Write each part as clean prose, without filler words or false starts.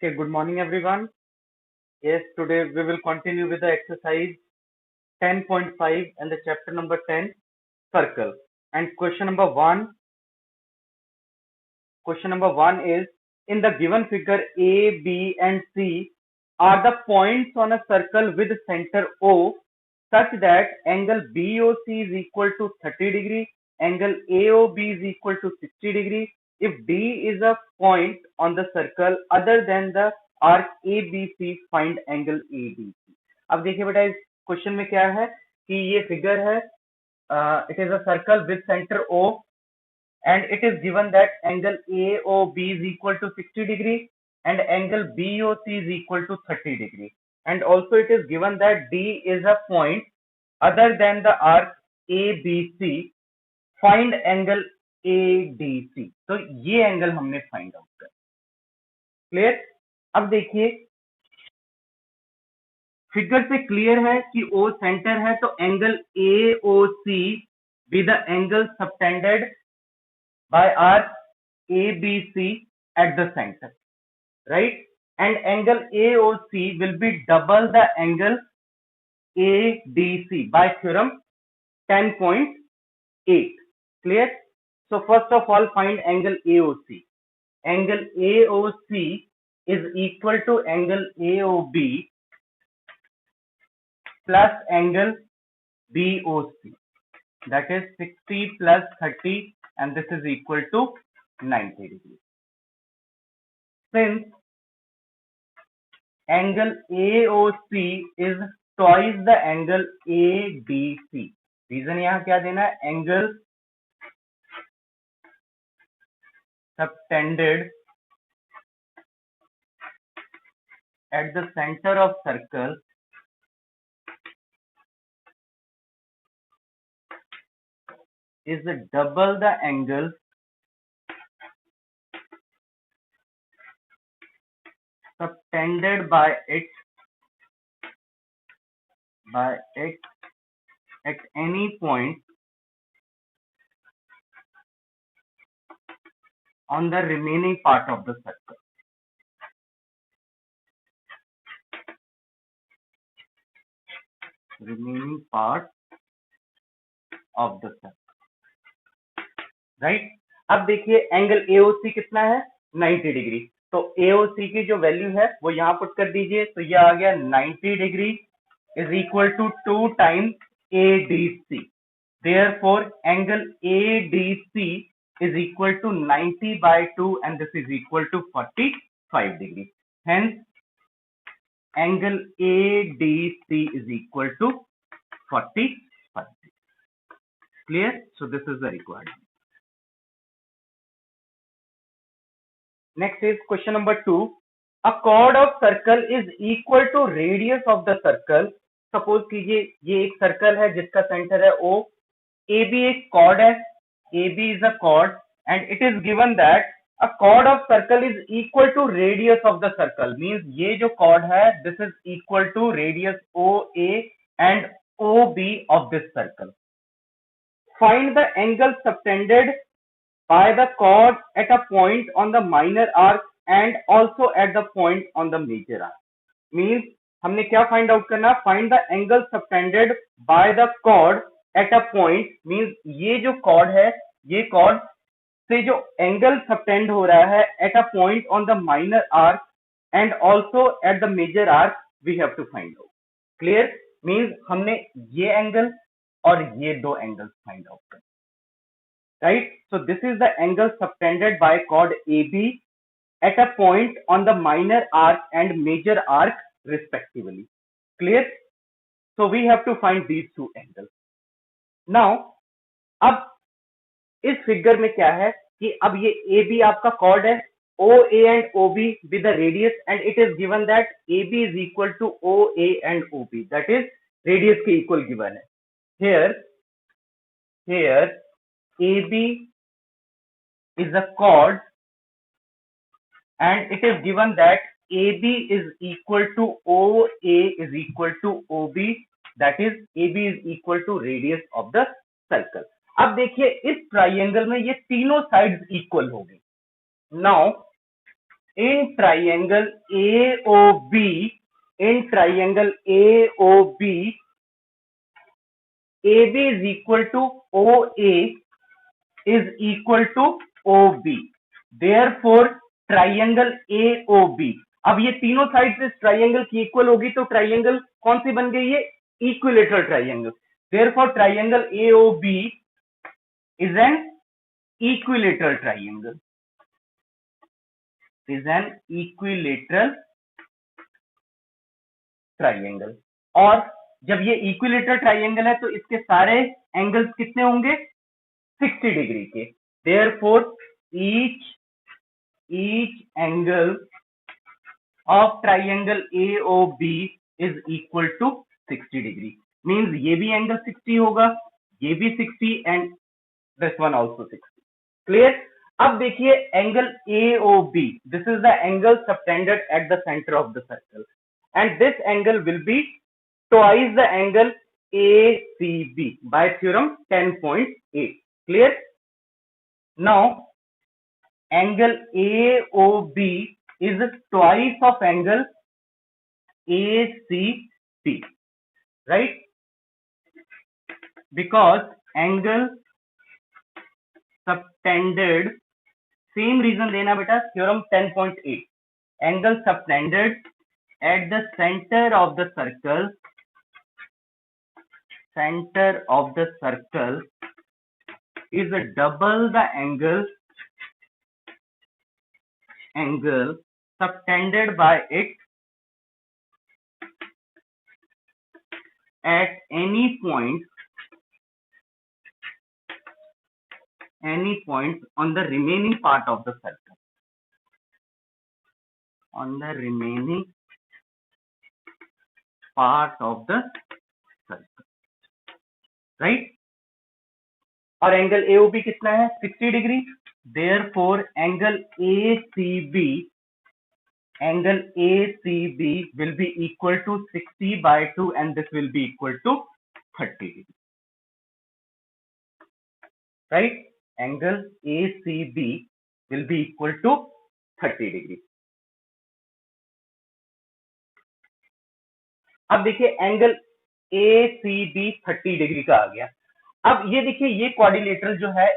Okay, good morning everyone. Yes, today we will continue with the exercise 10.5 and the chapter number 10, circle. And question number one is, in the given figure A, B and C are the points on a circle with center O such that angle BOC is equal to 30 degree, angle AOB is equal to 60 degree. If D is a point on the circle other than the arc ABC, find angle ABC. अब देखिए बेटा इस question में क्या है कि ये figure है, it is a circle with center O and it is given that angle AOB is equal to 60 degree and angle BOC is equal to 30 degree, and also it is given that D is a point other than the arc ABC. Find angle ADC. तो ये angle हमने find out कर, clear. अब देखिए figure से clear है कि O centre है, तो angle AOC with the angle subtended by arc ABC at the center, right? And angle AOC will be double the angle ADC by theorem 10.8. Clear? So first of all, find angle AOC. Angle AOC is equal to angle AOB plus angle BOC. That is 60 plus 30, and this is equal to 90 degrees. Since angle AOC is twice the angle ADC, reason यहाँ क्या देना है, angle subtended at the center of circle is double the angle subtended by it at any point on the remaining part of the circle. Remaining part of the circle, right? अब देखिए angle AOC कितना है, 90 degree. तो AOC की जो value है वो यहाँ पुट कर दीजिए, तो ये आ गया 90 degree is equal to 2 times ADC. Therefore, angle ADC is equal to 90 by 2 and this is equal to 45 degree. Hence, angle ADC is equal to 45 degree. Clear? So this is the requirement. Next is question number 2. A chord of circle is equal to radius of the circle. Suppose कीजिए ये एक circle है जिसका centre है O, AB एक chord है, AB is a chord and it is given that a chord of circle is equal to radius of the circle. Means ये जो chord है, this is equal to radius OA and OB of this circle. Find the angle subtended by the chord at a point on the minor arc and also at the point on the major arc. Means हमने क्या find out करना, find the angle subtended by the chord at a point. Means ये जो cord है, ये cord से जो angle subtend हो रहा है at a point on the minor arc and also at the major arc, we have to find out. Clear? Means हमने ये एंगल और ये दो एंगल्स फाइंड आउट करना, right? So this is the angle subtended by chord AB at a point on the minor arc and major arc respectively. Clear? So we have to find these two angles. Now, अब इस figure में क्या है कि अब ये AB आपका chord है, OA and OB with the radius, and it is given that AB is equal to OA and OB. That is radius के equal given है. Here AB is a chord and it is given that AB is equal to OA is equal to OB, that is AB is equal to radius of the circle. अब देखिए इस triangle में ये तीनों sides equal होगी. Now in triangle AOB, in triangle AOB, AB is equal to OA is equal to OB. Therefore triangle AOB, अब ये तीनों साइड इस ट्राइंगल की इक्वल होगी तो ट्राइंगल कौन सी बन गई है? Equilateral triangle. Therefore triangle AOB is an equilateral triangle. Is an equilateral triangle. और जब ये इक्विलेटरल ट्राइंगल है तो इसके सारे एंगल्स कितने होंगे? 60 डिग्री के. Therefore each angle of triangle AOB is equal to 60 degree. Means ये भी एंगल 60 होगा, ये भी 60 and this one also 60. Clear? अब देखिए angle AOB, this is the angle subtended at the center of the circle, and this angle will be twice the angle ACB by theorem 10.8. Clear? Now angle AOB is twice of angle ACB, right? Because angle subtended, same reason देना बेटा, theorem 10.8, angle subtended at the center of the circle, is double the angle subtended by it at any point on the remaining part of the circle. On the remaining part of the circle, right? और angle AOB कितना है? 60 degree. Therefore angle ACB will be equal to 60 by 2 and this will be equal to 30 degree, right? Angle ACB will be equal to 30 degree. अब देखिए angle ACB 30 degree का आ गया. अब ये देखिए ये क्वाड्रिलेटरल जो है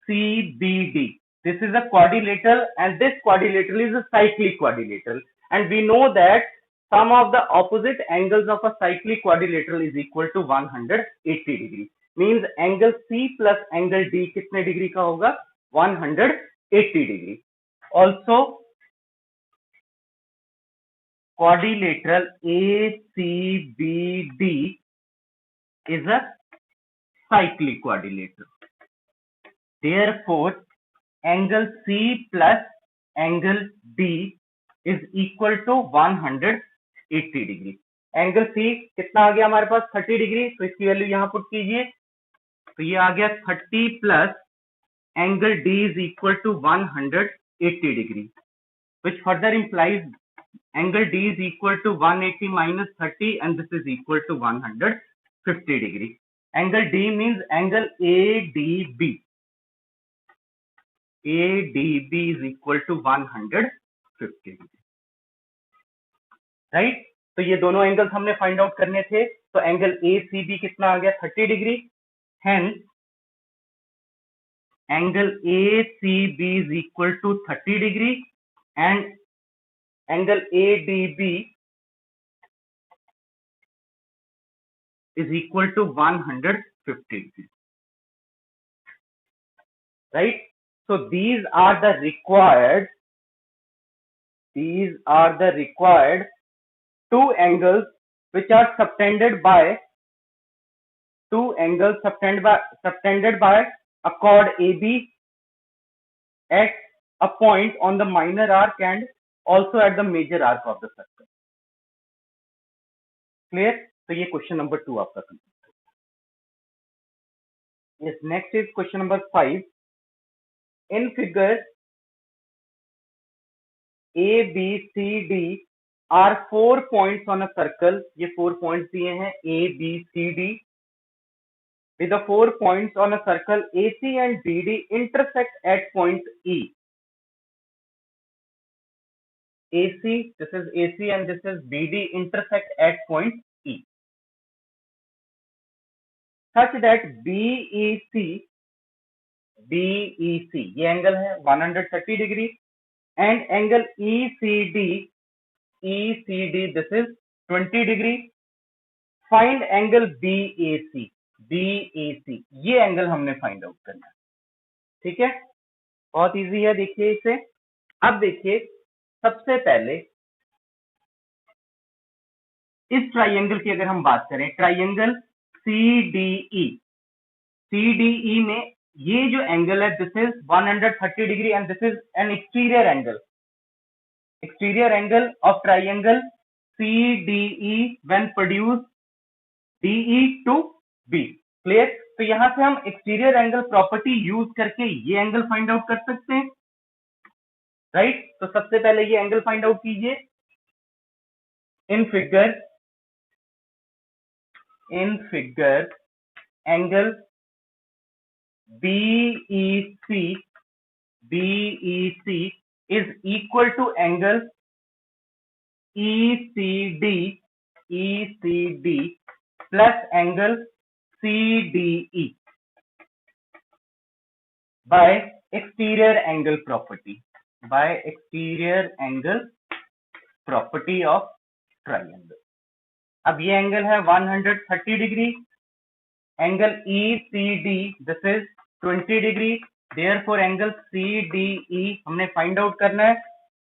ACBD, this is a quadrilateral and this quadrilateral is a cyclic quadrilateral, and we know that sum of the opposite angles of a cyclic quadrilateral is equal to 180 degree. Means angle C plus angle D कितने degree का होगा? 180 degree. Also quadrilateral ACBD is a cyclic quadrilateral. Therefore angle C plus angle D is equal to 180 degree. Angle C कितना आ गया हमारे पास? 30 degree. तो इसकी value यहां put कीजिए, तो ये आ गया 30 plus angle D is equal to 180 degree, which further implies angle D is equal to 180 minus 30 and this is equal to 150 degree. Angle D means angle ADB. ADB is equal to 150 degree, right? तो ये दोनों angles हमने find out करने थे. तो angle ACB कितना आ गया? 30 degree. Hence angle ACB is equal to 30 degree and angle ADB is equal to 150 degree, right? So these are the required two angles which are subtended by a chord AB at a point on the minor arc and also at the major arc of the circle. Clear? So ये question number 2 आपका complete. Yes, next is question number 5. In figure ABCD are 4 points on a circle. ये 4 points दिए हैं ABCD. With the 4 points on a circle AC and BD intersect at point E. AC, this is AC and this is BD intersect at point E such that BEC ये angle है 130 degree and angle ECD this is 20 degree. Find angle BAC ये angle हमने find out करना है, ठीक है, बहुत easy है। देखिए इसे, अब देखिए सबसे पहले इस ट्राइंगल की अगर हम बात करें, ट्राइंगल CDE में ये जो एंगल है this is 130 degree and this is an exterior angle of triangle CDE when produced DE to B, clear. तो यहां से हम एक्सटीरियर एंगल प्रॉपर्टी यूज करके ये एंगल फाइंड आउट कर सकते हैं, राइट। तो सबसे पहले ये एंगल फाइंड आउट कीजिए। In figure angle BEC is equal to angle ECD plus angle CDE by exterior angle property of triangle। अब ये एंगल है 130 degree, angle ECD this is 20 degree, therefore angle CDE हमने find out करना है।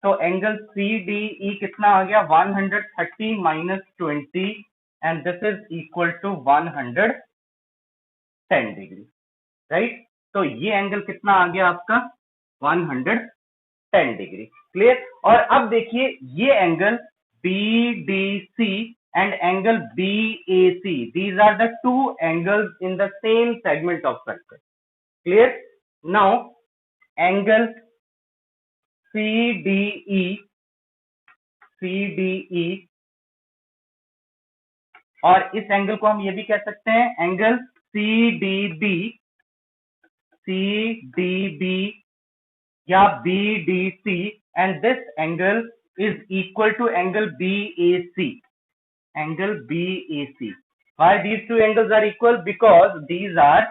तो angle CDE कितना आ गया 130 minus 20 and this is equal to 110 degree, right. तो ये एंगल कितना आ गया आपका 110 डिग्री, क्लियर। और अब देखिए ये angle BDC and angle BAC, these are the two angles in the same segment of circle, clear। Now angle CDE और इस एंगल को हम ये भी कह सकते हैं एंगल CDB या BDC and this angle is equal to angle BAC। Why these two angles are equal? Because these are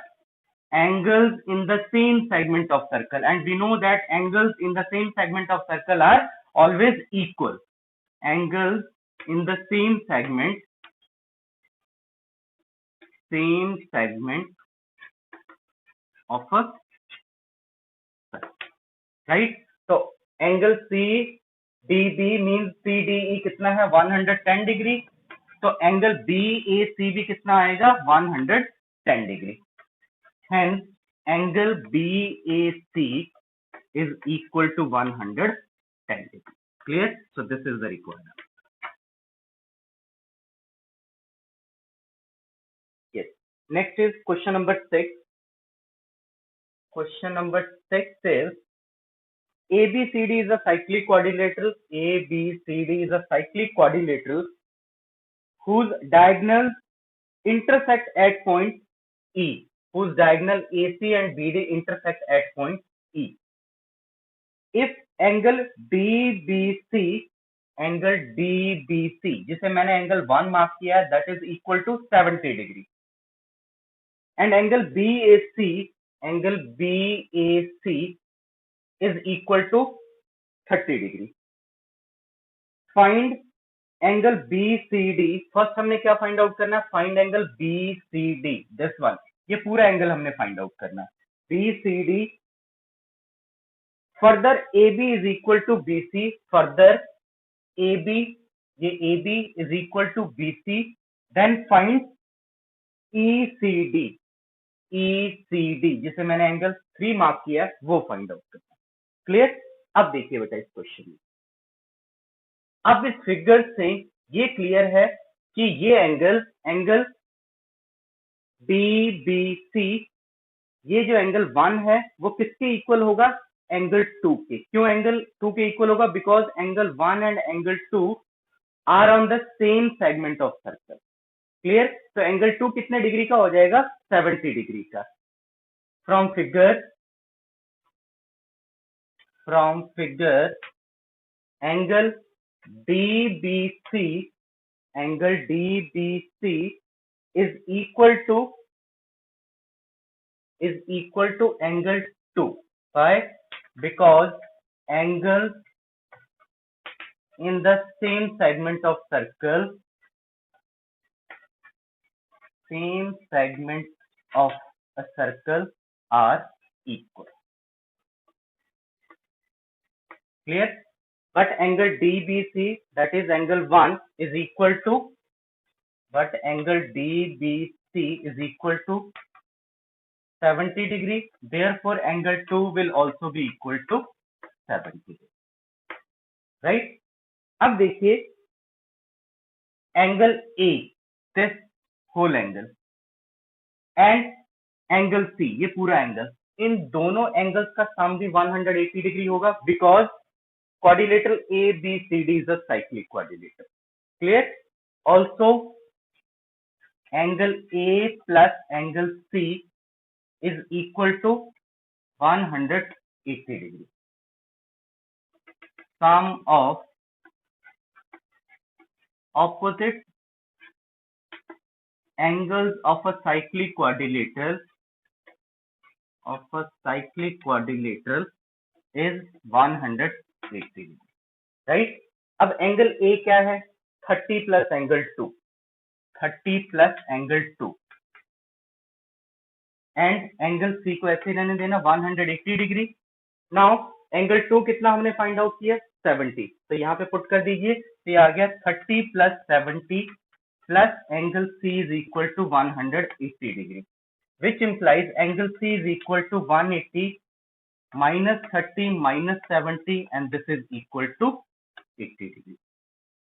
angles in the same segment of circle and we know that angles in the same segment of circle are always equal। Angles in the same segment of a circle, right। तो angle CDB means CDE कितना है 110 degree, तो angle BAC भी कितना आएगा 110 degree. Hence angle BAC is equal to 110 degree, clear। So this is the requirement। Yes, next is question number 6। Question number 6 is ABCD is a cyclic quadrilateral whose diagonals intersect at point E, whose diagonal AC and BD intersect at point E। If angle DBC जिसे मैंने angle 1 mark किया है that is equal to 70 degree and angle BAC is equal to 30 degree. Find angle BCD, first हमने क्या find out करना है, find angle BCD, this one, ये पूरा एंगल हमने फाइंड आउट करना है BCD। Further AB is equal to BC, further AB is equal to BC, then find ECD जिसे मैंने एंगल 3 मार्क किया है वो फाइंड आउट करना है, क्लियर। अब देखिए बेटा इस क्वेश्चन में, अब इस फिगर से ये क्लियर है कि ये एंगल BBC, ये जो एंगल 1 है वो किसके इक्वल होगा, एंगल 2 के। क्यों एंगल 2 के इक्वल होगा, because angle 1 and angle 2 are on the same segment of circle, clear. तो एंगल 2 कितने डिग्री का हो जाएगा 70 डिग्री का। From figure angle DBC is equal to angle 2. Why? Because angles in the same segment of circle, are equal. Clear? But angle DBC, that is angle 1, is equal to 70 degree. Therefore, angle 2 will also be equal to 70 degree. Right? अब देखिए angle A, this whole angle, and angle C, ये पूरा angle, इन दोनों angles का सम भी 180 degree होगा, because quadrilateral ABCD is a cyclic quadrilateral. Clear? Also, angle A plus angle C is equal to 180 degree. Sum of opposite angles of a cyclic quadrilateral is 180 degree. Right? अब angle A क्या है? 30 plus angle 2. And angle C को ऐसे रहने देना 180 degree. Now angle 2 कितना हमने find out किया? 70. तो यहाँ पे पुट कर दीजिए, तो ये आ गया 30 plus 70 plus angle C is equal to 180 degree, which implies angle C is equal to 180 minus 30 minus 70, and this is equal to 80 degree.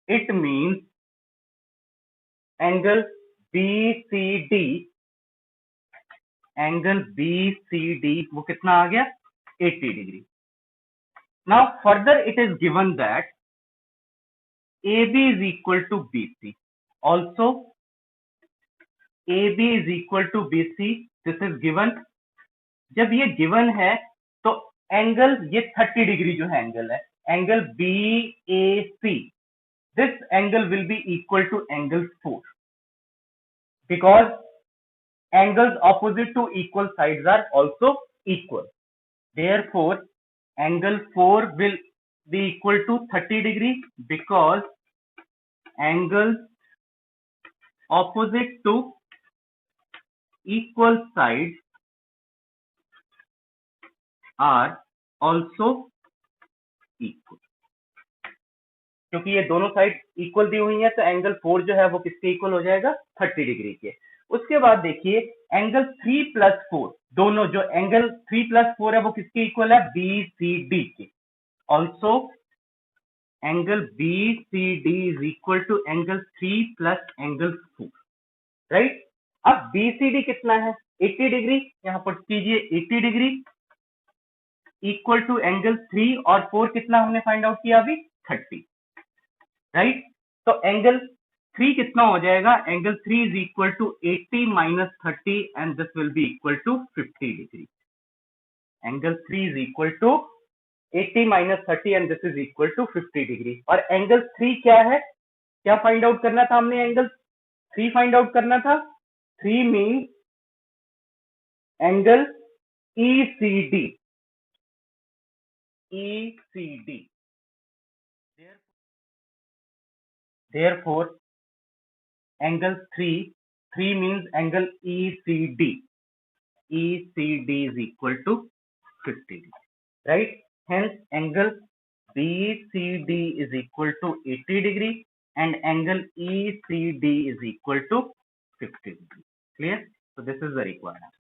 It means angle BCD वो कितना आ गया? 80 degree. Now further it is given that AB is equal to BC. Also AB is equal to BC. This is given. जब ये given है तो angle ये 30 degree जो है एंगल है, angle BAC, this angle will be equal to angle 4, because angles opposite to equal sides are also equal. Therefore, angle 4 will be equal to 30 degree, because angles opposite to equal sides are also equal. क्योंकि ये दोनों side equal दी हुई है, तो angle 4 जो है वो किसके इक्वल हो जाएगा? 30 डिग्री के. उसके बाद देखिए एंगल 3 plus 4, दोनों जो एंगल 3 plus 4 है वो किसके इक्वल है? BCD के. Also angle BCD is equal to angle 3 plus angle 4. Right? अब BCD कितना है? 80 डिग्री. यहाँ पुट कीजिए 80 डिग्री इक्वल टू एंगल 3, और 4 कितना हमने फाइंड आउट किया अभी? 30. राइट? तो एंगल 3 कितना हो जाएगा? Angle 3 is equal to 80 minus 30, and this will be equal to 50 degree. Angle 3 is equal to 80 minus 30, and this is equal to 50 degree. और एंगल 3 क्या है? क्या फाइंड आउट करना था हमने? एंगल 3 फाइंड आउट करना था. 3 means angle ECD. Therefore, angle 3 means angle ECD. ECD is equal to 50 degree. Right? Hence, angle BCD is equal to 80 degree, and angle ECD is equal to 50 degree. Clear? So this is the required answer.